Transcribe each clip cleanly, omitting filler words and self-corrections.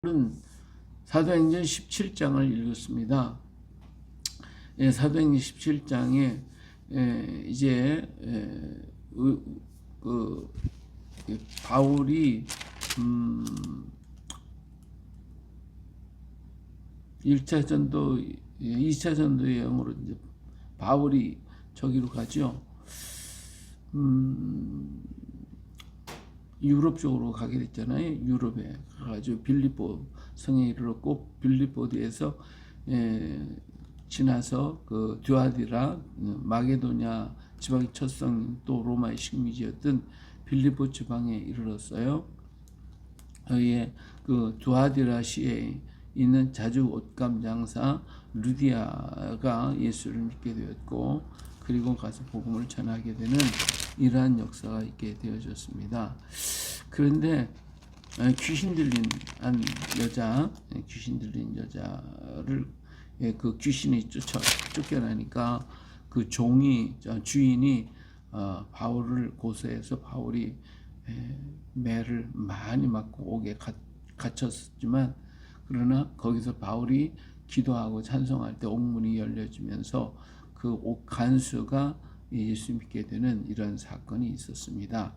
오늘은 사도행전 17장을 읽었습니다. 사도행전 17장에 이제 바울이 1차 전도, 2차 전도 여행으로 이제 바울이 저기로 가죠. 유럽 쪽으로 가게 됐잖아요. 유럽에 가가지고 빌립보 성에 이르렀고, 빌립보에서 지나서 그 드와디라 마게도냐 지방의 첫 성, 또 로마의 식민지였던 빌립보 지방에 이르렀어요. 여기에 그 드와디라시에 있는 자주 옷감 장사 루디아가 예수를 믿게 되었고, 그리고 가서 복음을 전하게 되는 이러한 역사가 있게 되어졌습니다. 그런데 귀신 들린 여자를 그 귀신이 쫓겨나니까 그 주인이 바울을 고소해서 바울이 매를 많이 맞고 옥에 갇혔지만, 그러나 거기서 바울이 기도하고 찬송할 때 옥문이 열려지면서 그 옥 간수가 예수 믿게 되는 이런 사건이 있었습니다.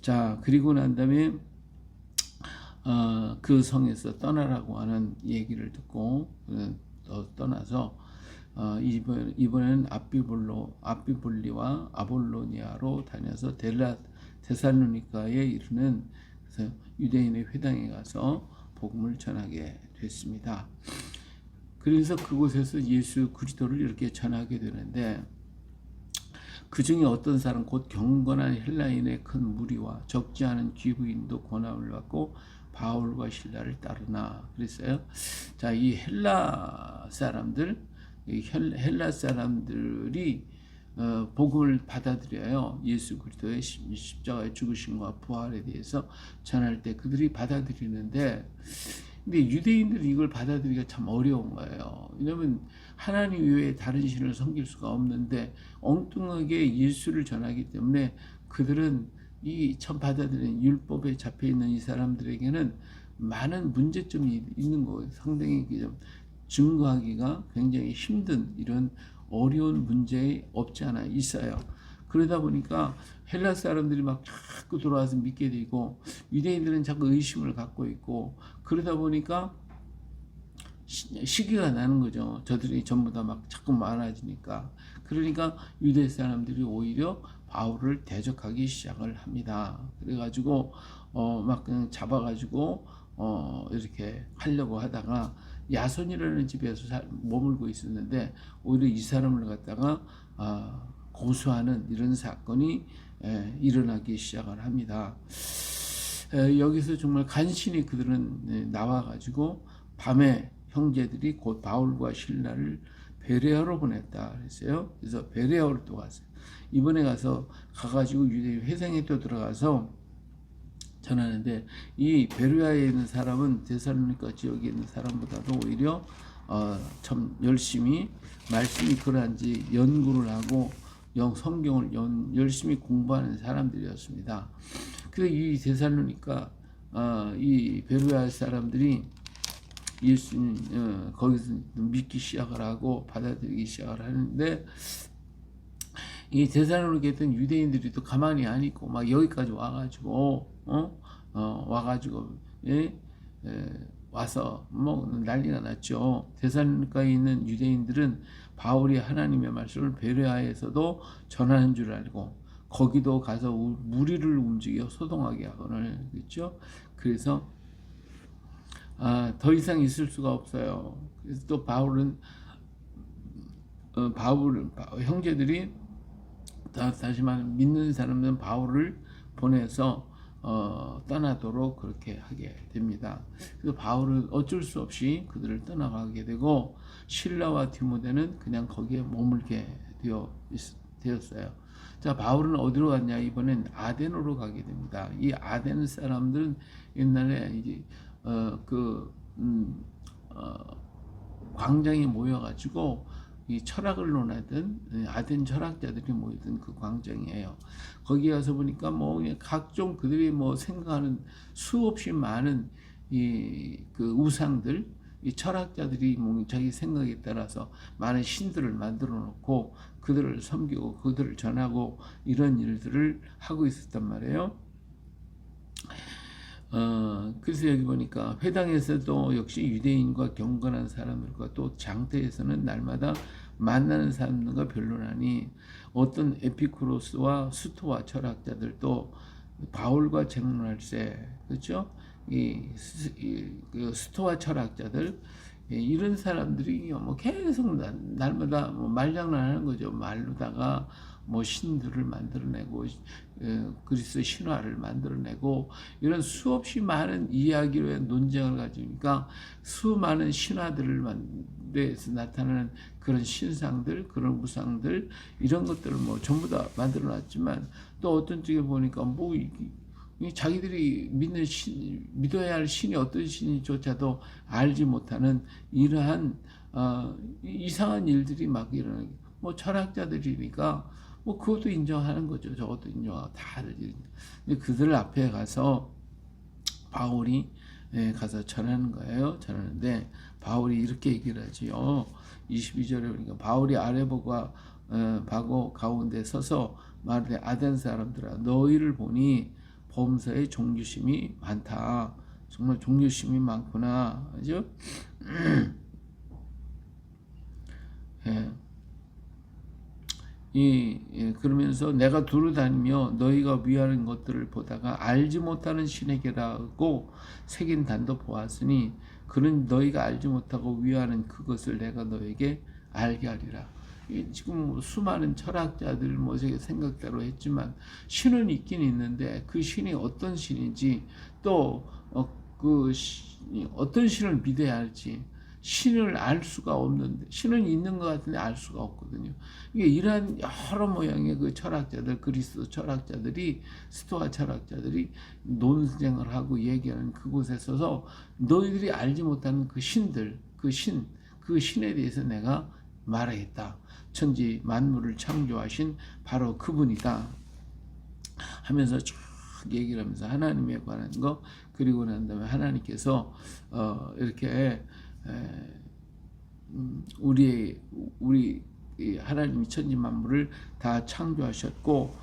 자, 그리고 난 다음에 그 성에서 떠나라고 하는 얘기를 듣고 떠나서 이번에는 아비볼리와 아볼로니아로 다녀서 데살로니가에 이르는 그래서 유대인의 회당에 가서 복음을 전하게 됐습니다. 그래서 그곳에서 예수 그리스도를 이렇게 전하게 되는데, 그 중에 어떤 사람 곧 경건한 헬라인의 큰 무리와 적지 않은 귀부인도 권함을 받고 바울과 실라를 따르나 그랬어요. 자, 이 헬라 사람들이 복음을 받아들여요. 예수 그리스도의 십자가의 죽으심과 부활에 대해서 전할 때 그들이 받아들이는데, 근데 유대인들이 이걸 받아들이기가 참 어려운 거예요. 왜냐하면 하나님 외에 다른 신을 섬길 수가 없는데 엉뚱하게 예수를 전하기 때문에 그들은 이 처음 받아들이는 율법에 잡혀 있는 이 사람들에게는 많은 문제점이 있는 거예요. 상당히 증거하기가 굉장히 힘든 이런 어려운 문제 없지 않아 있어요. 그러다 보니까 헬라 사람들이 막 자꾸 돌아와서 믿게 되고, 유대인들은 자꾸 의심을 갖고 있고, 그러다 보니까 시기가 나는 거죠. 저들이 전부 다 막 자꾸 많아지니까. 그러니까 유대 사람들이 오히려 바울을 대적하기 시작을 합니다. 그래가지고 막 그냥 잡아가지고 이렇게 하려고 하다가 야손이라는 집에서 머물고 있었는데, 오히려 이 사람을 갖다가 고소하는 이런 사건이 일어나기 시작을 합니다. 여기서 정말 간신히 그들은 나와가지고 밤에 형제들이 곧 바울과 실라를 베레아로 보냈다 그랬어요. 그래서 베레아로 또 갔어요. 이번에 가가지고 유대 회당에 또 들어가서 전하는데, 이 베레아에 있는 사람은 데살로니가 지역에 있는 사람보다도 오히려 참 열심히 말씀이 그러한지 연구를 하고 성경을 열심히 공부하는 사람들이었습니다. 그래서 이 데살로니가 이 베레아 사람들이 예수님 거기서 믿기 시작을 하고 받아들이기 시작을 하는데, 이 데살로니가에 있던 유대인들이 또 가만히 안 있고 막 여기까지 와가지고 와서 뭐 난리가 났죠. 데살로니가에 있는 유대인들은 바울이 하나님의 말씀을 베레아에서도 전하는 줄 알고 거기도 가서 무리를 움직여 소동하게 하거늘 그랬죠. 그래서 더 이상 있을 수가 없어요. 그래서 또 형제들이 다시 말해 믿는 사람들은 바울을 보내서 떠나도록 그렇게 하게 됩니다. 그래서 바울은 어쩔 수 없이 그들을 떠나가게 되고, 실라와 디모데는 그냥 거기에 머물게 되었어요. 자, 바울은 어디로 갔냐? 이번엔 아덴으로 가게 됩니다. 이 아덴 사람들은 옛날에 이제 광장에 모여가지고 이 철학을 논하던 아덴 철학자들이 모이던 그 광장이에요. 거기 가서 보니까 뭐 각종 그들이 뭐 생각하는 수없이 많은 그 우상들, 이 철학자들이 자기 생각에 따라서 많은 신들을 만들어 놓고 그들을 섬기고 그들을 전하고 이런 일들을 하고 있었단 말이에요. 그래서 여기 보니까 회당에서도 역시 유대인과 경건한 사람들과 또 장터에서는 날마다 만나는 사람들과 변론하니 어떤 에피쿠로스와 스토아 철학자들도 바울과쟁론할세, 그렇죠? 그 스토아 철학자들, 이런 사람들이 뭐 계속 날마다 뭐 말장난하는 거죠. 말로다가 뭐 신들을 만들어내고 그리스도 신화를 만들어내고 이런 수없이 많은 이야기로 논쟁을 가지니까 수많은 신화들을 에서 나타나는 그런 신상들, 그런 우상들 이런 것들을 뭐 전부 다 만들어놨지만 또 어떤 쪽에 보니까 뭐 자기들이 믿어야 할 신이 어떤 신인지조차도 알지 못하는 이러한 이상한 일들이 막 일어나게. 뭐 철학자들이니까 뭐 그것도 인정하는 거죠. 저것도 인정하고 다들. 근데 그들 앞에 가서 바울이 가서 전하는 거예요. 전하는데 바울이 이렇게 얘기를 하지요. 22절에 보니까 바울이 아레보가 바고 가운데 서서 말하되 아덴 사람들아 너희를 보니 범사에 종교심이 많다. 정말 종교심이 많구나. 그죠? 그러면서 내가 두루 다니며 너희가 위하는 것들을 보다가 알지 못하는 신에게라고 새긴 단도 보았으니 그는 너희가 알지 못하고 위하는 그것을 내가 너에게 알게 하리라. 지금 수많은 철학자들 뭐 생각대로 했지만 신은 있긴 있는데 그 신이 어떤 신인지 또 어떤 신을 믿어야 할지 신을 알 수가 없는데 신은 있는 것 같은데 알 수가 없거든요. 이게 이러한 여러 모양의 그 철학자들 그리스도 철학자들이 스토아 철학자들이 논쟁을 하고 얘기하는 그곳에 서서 너희들이 알지 못하는 그 신들 그 신에 대해서 내가 말하겠다. 천지 만물을 창조하신 바로 그분이다 하면서 쭉 얘기를 하면서 하나님에 관한 거 그리고 난 다음에 하나님께서 이렇게 우리 하나님이 천지 만물을 다 창조하셨고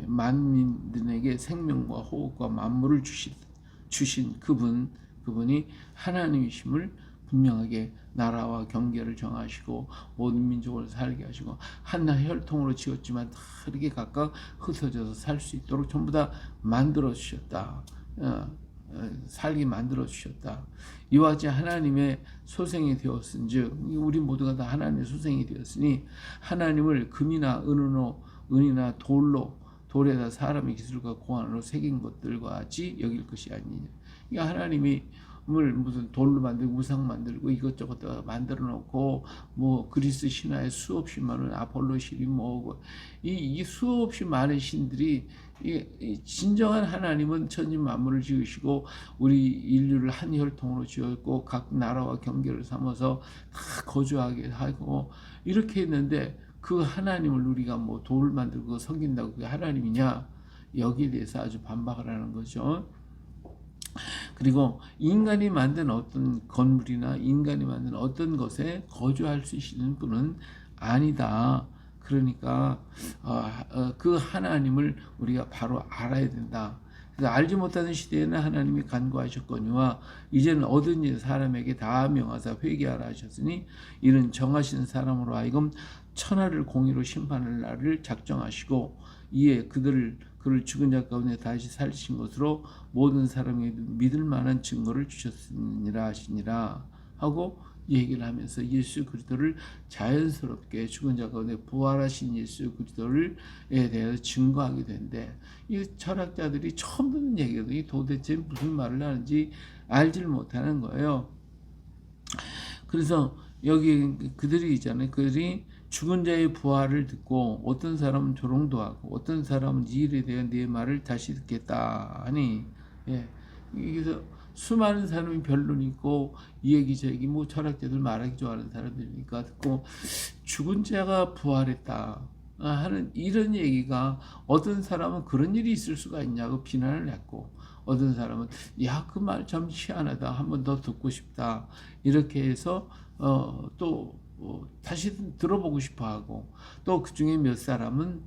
만민들에게 생명과 호흡과 만물을 주신 그분이 하나님이심을 분명하게 나라와 경계를 정하시고 모든 민족을 살게 하시고 한 혈통으로 지었지만 다 이렇게 각각 흩어져서 살 수 있도록 전부 다 만들어 주셨다. 살게 만들어 주셨다. 이와 같이 하나님의 소생이 되었은즉 우리 모두가 다 하나님의 소생이 되었으니 하나님을 금이나 은이나 돌에다 사람의 기술과 고안으로 새긴 것들과 같이 여길 것이 아니냐. 그러니까 하나님이 무슨 돌로 만들고 우상 만들고 이것저것 만들어 놓고 뭐 그리스 신화에 수없이 많은 아폴로 신이 뭐고 이 수없이 많은 신들이 이 진정한 하나님은 천지 만물을 지으시고 우리 인류를 한 혈통으로 지었고 각 나라와 경계를 삼아서 다 거주하게 하고 이렇게 했는데 그 하나님을 우리가 뭐 돌을 만들고 섬긴다고 그게 하나님이냐 여기에 대해서 아주 반박을 하는 거죠. 그리고 인간이 만든 어떤 건물이나 인간이 만든 어떤 것에 거주할 수 있는 분은 아니다. 그러니까 그 하나님을 우리가 바로 알아야 된다. 그래서 알지 못하는 시대에는 하나님이 간구하셨거니와 이제는 얻은 일 사람에게 다 명하사 회개하라 하셨으니 이는 정하신 사람으로 하여금 천하를 공의로 심판할 날을 작정하시고 이에 그를 죽은 자 가운데 다시 살리신 것으로 모든 사람에게 믿을 만한 증거를 주셨으니라 하시니라 하고 얘기를 하면서 예수 그리스도를 자연스럽게 죽은 자 가운데 부활하신 예수 그리스도를 대해서 증거하게 되는데 이 철학자들이 처음 듣는 얘기거든요. 도대체 무슨 말을 하는지 알지를 못하는 거예요. 그래서 여기 그들이 있잖아요. 그들이 죽은 자의 부활을 듣고 어떤 사람은 조롱도 하고 어떤 사람은 이 일에 대한 내 말을 다시 듣겠다 하니 그래서 수많은 사람이 변론이 있고 이 얘기 저 얘기 뭐 철학자들 말하기 좋아하는 사람들이니까 듣고 죽은 자가 부활했다 하는 이런 얘기가 어떤 사람은 그런 일이 있을 수가 있냐고 비난을 했고 어떤 사람은 야, 그 말 참 희한하다. 한 번 더 듣고 싶다. 이렇게 해서 또 다시 들어보고 싶어 하고, 또 그 중에 몇 사람은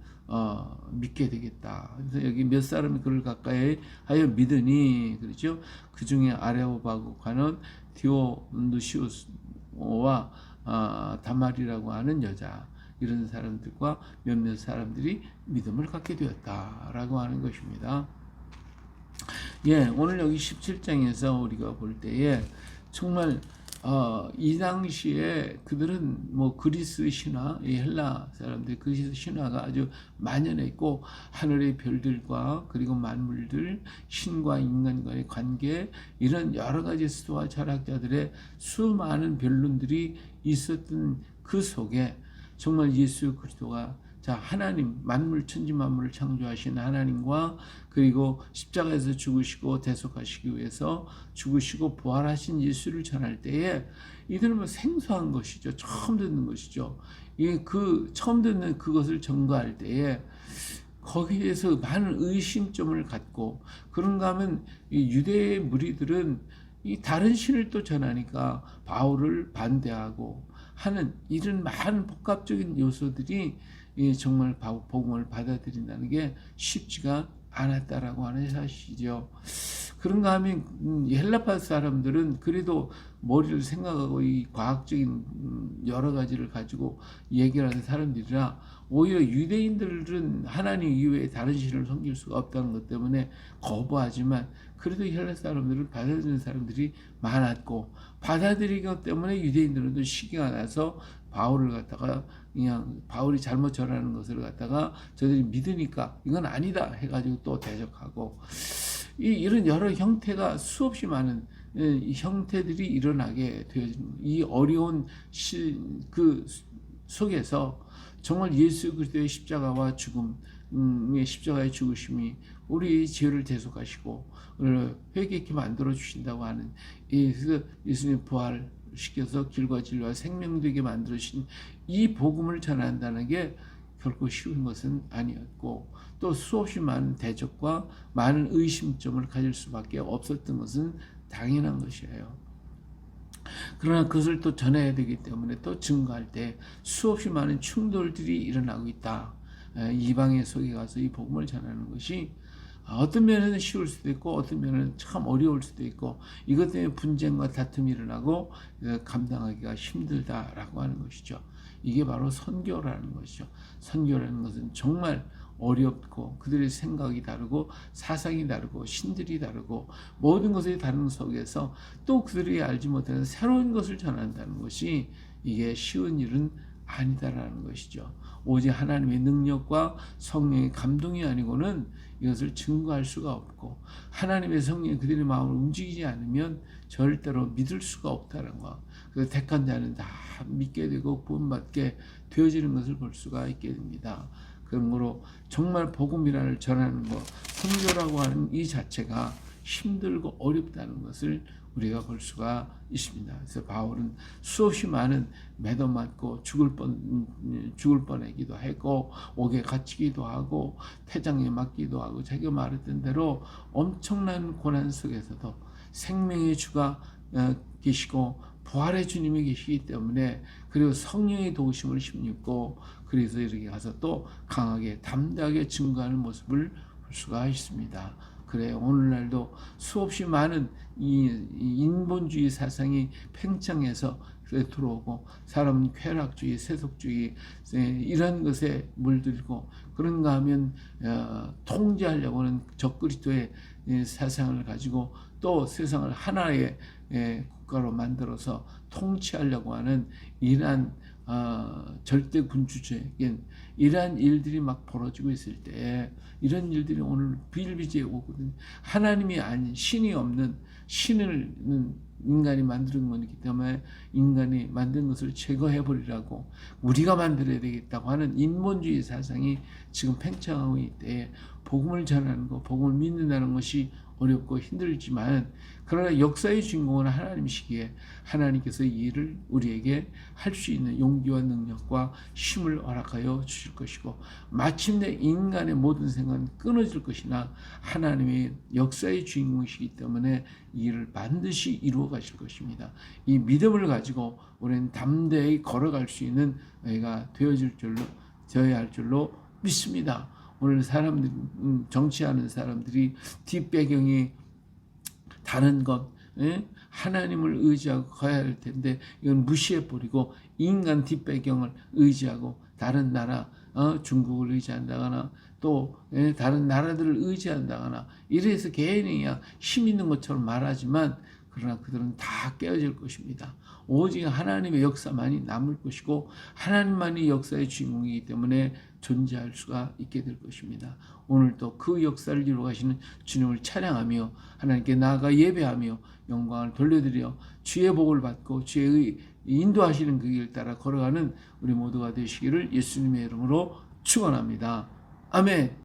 믿게 되겠다. 그래서 여기 몇 사람이 그를 가까이 하여 믿으니, 그렇죠? 그 중에 아레오바고가는 디오누시우스와 다말이라고 하는 여자, 이런 사람들과 몇몇 사람들이 믿음을 갖게 되었다라고 하는 것입니다. 예, 오늘 여기 17장에서 우리가 볼 때에 정말 이 당시에 그들은 뭐 그리스 신화, 이 헬라 사람들 그리스 신화가 아주 만연했고, 하늘의 별들과 그리고 만물들, 신과 인간과의 관계, 이런 여러 가지 수도와 철학자들의 수많은 변론들이 있었던 그 속에 정말 예수 그리스도가, 자, 하나님, 만물 천지 만물을 창조하신 하나님과, 그리고 십자가에서 죽으시고 대속하시기 위해서 죽으시고 부활하신 예수를 전할 때에 이들은 뭐 생소한 것이죠. 처음 듣는 것이죠. 그 처음 듣는 그것을 전가할 때에 거기에서 많은 의심점을 갖고, 그런가 하면 이 유대의 무리들은 이 다른 신을 또 전하니까 바울을 반대하고 하는 이런 많은 복합적인 요소들이 정말 복음을 받아들인다는 게 쉽지가 않았다라고 하는 사실이죠. 그런가 하면 헬라파 사람들은 그래도 머리를 생각하고 이 과학적인 여러 가지를 가지고 얘기를 하는 사람들이라, 오히려 유대인들은 하나님 이외에 다른 신을 섬길 수가 없다는 것 때문에 거부하지만, 그래도 헬라 사람들은 받아들이는 사람들이 많았고, 받아들이기 때문에 유대인들은 또 시기가 나서 바울을 갖다가 그냥 바울이 잘못 전하는 것을 갖다가 저들이 믿으니까 이건 아니다 해가지고 또 대적하고, 이런 여러 형태가 수없이 많은 형태들이 일어나게 되어지는, 이 어려운 그 속에서 정말 예수 그리스도의 십자가와 죽음, 십자가의 죽으심이 우리 죄를 대속하시고 회개케 만들어 주신다고 하는, 그래서 예수님 부활시켜서 길과 진리와 생명 되게 만들어주신 이 복음을 전한다는 게 결코 쉬운 것은 아니었고, 또 수없이 많은 대적과 많은 의심점을 가질 수밖에 없었던 것은 당연한 것이에요. 그러나 그것을 또 전해야 되기 때문에 또 증거할 때 수없이 많은 충돌들이 일어나고 있다. 이방의 속에 가서 이 복음을 전하는 것이 어떤 면에는 쉬울 수도 있고, 어떤 면에는 참 어려울 수도 있고, 이것 때문에 분쟁과 다툼이 일어나고 감당하기가 힘들다라고 하는 것이죠. 이게 바로 선교라는 것이죠. 선교라는 것은 정말 어렵고, 그들의 생각이 다르고 사상이 다르고 신들이 다르고 모든 것이 다른 속에서 또 그들이 알지 못하는 새로운 것을 전한다는 것이, 이게 쉬운 일은 아니다라는 것이죠. 오직 하나님의 능력과 성령의 감동이 아니고는 이것을 증거할 수가 없고, 하나님의 성령이 그들의 마음을 움직이지 않으면 절대로 믿을 수가 없다는 것. 그 택한 자는 다 믿게 되고 구원받게 되어지는 것을 볼 수가 있게 됩니다. 그러므로 정말 복음이라를 전하는 것, 선교라고 하는 이 자체가 힘들고 어렵다는 것을 우리가 볼 수가 있습니다. 그래서 바울은 수없이 많은 매도 맞고 죽을 뻔하기도 했고, 옥에 갇히기도 하고 태장에 맞기도 하고, 자기가 말했던 대로 엄청난 고난 속에서도 생명의 주가 계시고 부활의 주님이 계시기 때문에, 그리고 성령의 도우심을 힘입고, 그래서 이렇게 가서 또 강하게 담대하게 증거하는 모습을 볼 수가 있습니다. 그래, 오늘날도 수없이 많은 이 인본주의 사상이 팽창해서 들어오고, 사람은 쾌락주의, 세속주의 이런 것에 물들고, 그런가 하면 통제하려고 하는 적그리스도의 사상을 가지고 또 세상을 하나의 국가로 만들어서 통치하려고 하는 이러한 절대 군주적인 이러한 일들이 막 벌어지고 있을 때, 이런 일들이 오늘 비일비재해 오거든요. 하나님이 아닌, 신이 없는, 신을 인간이 만드는 거기 때문에 인간이 만든 것을 제거해버리라고, 우리가 만들어야 되겠다고 하는 인본주의 사상이 지금 팽창하고 있을 때, 복음을 전하는 것, 복음을 믿는다는 것이 어렵고 힘들지만 그러나 역사의 주인공은 하나님이시기에 하나님께서 이 일을 우리에게 할 수 있는 용기와 능력과 힘을 허락하여 주실 것이고 마침내 인간의 모든 생각은 끊어질 것이나 하나님의 역사의 주인공이시기 때문에 이 일을 반드시 이루어 가실 것입니다. 이 믿음을 가지고 우리는 담대히 걸어갈 수 있는 저희가 되어야 할 줄로 믿습니다. 오늘 사람들 정치하는 사람들이 뒷배경이 다른 것, 하나님을 의지하고 가야 할 텐데 이건 무시해버리고 인간 뒷배경을 의지하고 다른 나라, 중국을 의지한다거나 또 다른 나라들을 의지한다거나 이래서 개인이 힘 있는 것처럼 말하지만 그러나 그들은 다 깨어질 것입니다. 오직 하나님의 역사만이 남을 것이고 하나님만이 역사의 주인공이기 때문에 존재할 수가 있게 될 것입니다. 오늘도 그 역사를 이루어 가시는 주님을 찬양하며 하나님께 나아가 예배하며 영광을 돌려드려 주의 복을 받고 주의 인도하시는 그 길 따라 걸어가는 우리 모두가 되시기를 예수님의 이름으로 축원합니다. 아멘.